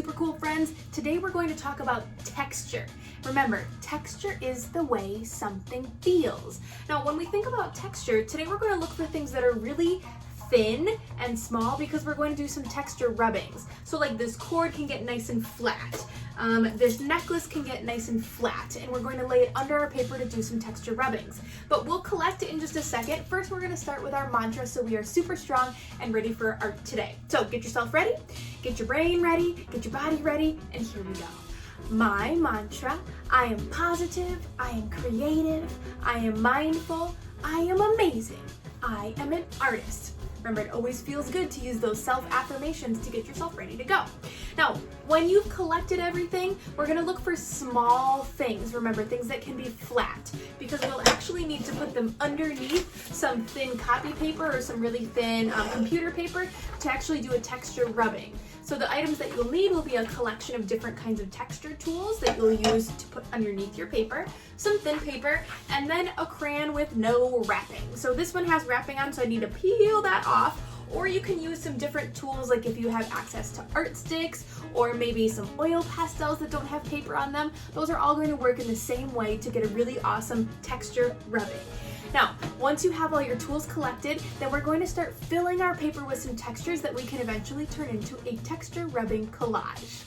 super cool friends. Today we're going to talk about texture. Remember, texture is the way something feels. Now, when we think about texture, today we're going to look for things that are really thin and small because we're going to do some texture rubbings. So like this cord can get nice and flat. This necklace can get nice and flat, and we're going to lay it under our paper to do some texture rubbings. But we'll collect it in just a second. First, we're going to start with our mantra so we are super strong and ready for art today. So get yourself ready, get your brain ready, get your body ready, and here we go. My mantra: I am positive, I am creative, I am mindful, I am amazing, I am an artist. Remember, it always feels good to use those self-affirmations to get yourself ready to go. Now, when you've collected everything, we're gonna look for small things. Remember, things that can be flat, because we'll actually need to put them underneath some thin copy paper or some really thin computer paper to actually do a texture rubbing. So the items that you'll need will be a collection of different kinds of texture tools that you'll use to put underneath your paper, some thin paper, and then a crayon with no wrapping. So this one has wrapping on, so I need to peel that off. Or you can use some different tools, like if you have access to art sticks or maybe some oil pastels that don't have paper on them. Those are all going to work in the same way to get a really awesome texture rubbing. Now, once you have all your tools collected, then we're going to start filling our paper with some textures that we can eventually turn into a texture rubbing collage.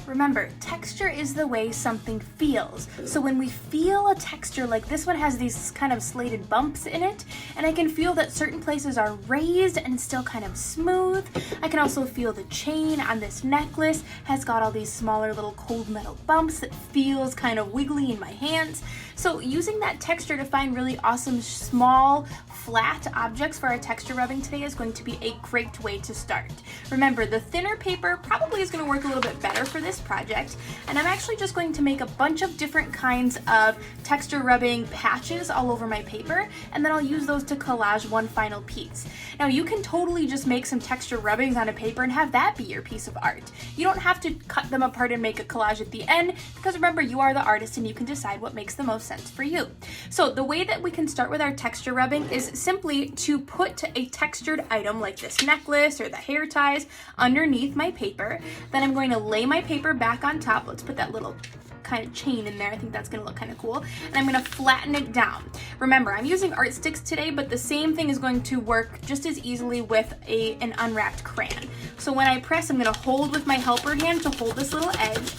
Remember, texture is the way something feels. So when we feel a texture, like this one has these kind of slated bumps in it, and I can feel that certain places are raised and still kind of smooth. I can also feel the chain on this necklace has got all these smaller little cold metal bumps that feels kind of wiggly in my hands. So using that texture to find really awesome small flat objects for our texture rubbing today is going to be a great way to start. Remember, the thinner paper probably is going to work a little bit better for this project, and I'm actually just going to make a bunch of different kinds of texture rubbing patches all over my paper, and then I'll use those to collage one final piece. Now, you can totally just make some texture rubbings on a paper and have that be your piece of art. You don't have to cut them apart and make a collage at the end, because remember, you are the artist and you can decide what makes the most sense for you. So the way that we can start with our texture rubbing is simply to put a textured item like this necklace or the hair ties underneath my paper. Then I'm going to lay my paper back on top. Let's put that little kind of chain in there. I think that's going to look kind of cool. And I'm going to flatten it down. Remember, I'm using art sticks today, but the same thing is going to work just as easily with an unwrapped crayon. So when I press, I'm going to hold with my helper hand to hold this little edge.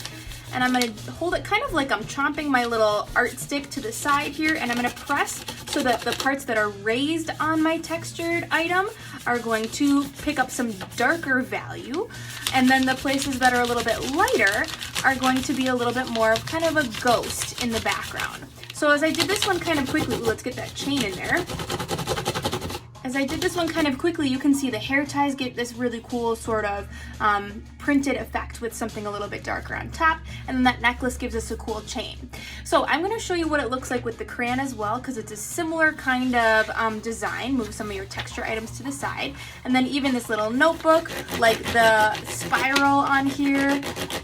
And I'm going to hold it kind of like I'm chomping my little art stick to the side here, and I'm going to press so that the parts that are raised on my textured item are going to pick up some darker value, and then the places that are a little bit lighter are going to be a little bit more of kind of a ghost in the background. So as I did this one kind of quickly, let's get that chain in there. As I did this one kind of quickly, you can see the hair ties get this really cool sort of printed effect with something a little bit darker on top, and then that necklace gives us a cool chain. So I'm going to show you what it looks like with the crayon as well, because it's a similar kind of design. Move some of your texture items to the side, and then even this little notebook, like the spiral on here,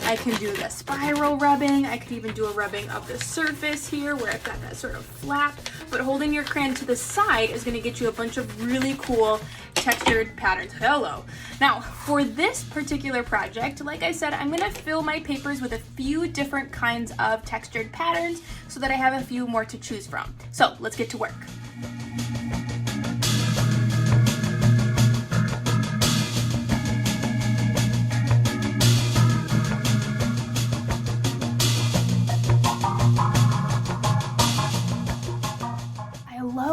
I can do the spiral rubbing. I could even do a rubbing of the surface here where I've got that sort of flap, but holding your crayon to the side is going to get you a bunch of really cool textured patterns. Hello. Now, for this particular project, like I said, I'm going to fill my papers with a few different kinds of textured patterns so that I have a few more to choose from. So let's get to work.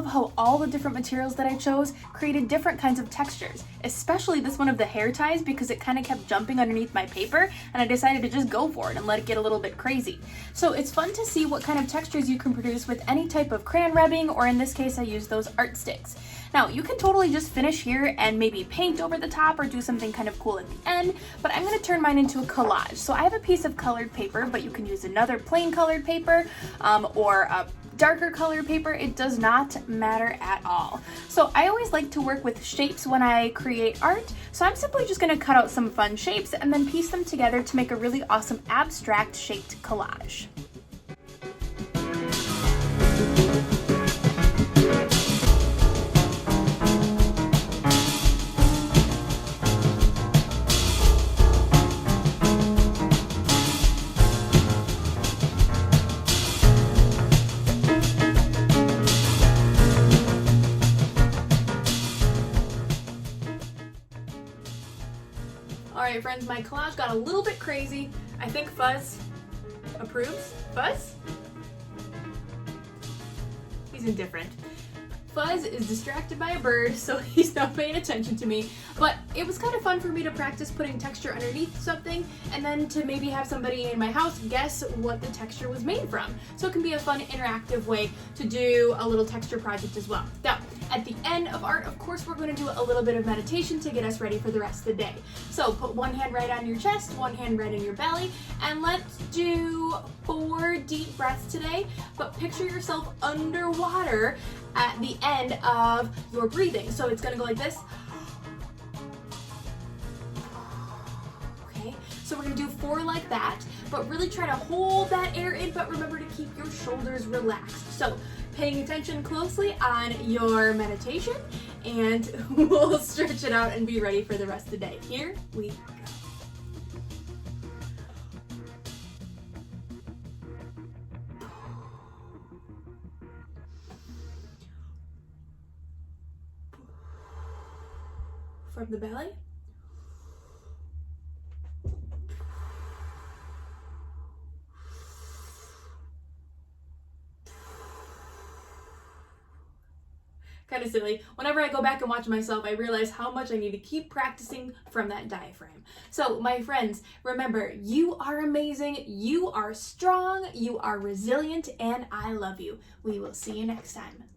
How all the different materials that I chose created different kinds of textures, especially this one of the hair ties, because it kind of kept jumping underneath my paper, and I decided to just go for it and let it get a little bit crazy. So it's fun to see what kind of textures you can produce with any type of crayon rubbing, or in this case I used those art sticks. Now, you can totally just finish here and maybe paint over the top or do something kind of cool at the end, but I'm going to turn mine into a collage. So I have a piece of colored paper, but you can use another plain colored paper or a darker colored paper. It does not matter at all. So I always like to work with shapes when I create art, so I'm simply just going to cut out some fun shapes and then piece them together to make a really awesome abstract shaped collage. All right, friends, my collage got a little bit crazy. I think Fuzz approves. Fuzz? He's indifferent. Fuzz is distracted by a bird, so he's not paying attention to me. But it was kind of fun for me to practice putting texture underneath something and then to maybe have somebody in my house guess what the texture was made from. So it can be a fun interactive way to do a little texture project as well. Now, at the end of art, of course, we're going to do a little bit of meditation to get us ready for the rest of the day. So put one hand right on your chest, one hand right in your belly, and let's do 4 deep breaths today, but picture yourself underwater at the end of your breathing. So it's gonna go like this. Okay, so we're gonna do 4 like that, but really try to hold that air in, but remember to keep your shoulders relaxed. So paying attention closely on your meditation, and we'll stretch it out and be ready for the rest of the day. Here we go. From the belly. Kind of silly. Whenever I go back and watch myself, I realize how much I need to keep practicing from that diaphragm. So, my friends, remember, you are amazing, you are strong, you are resilient, and I love you. We will see you next time.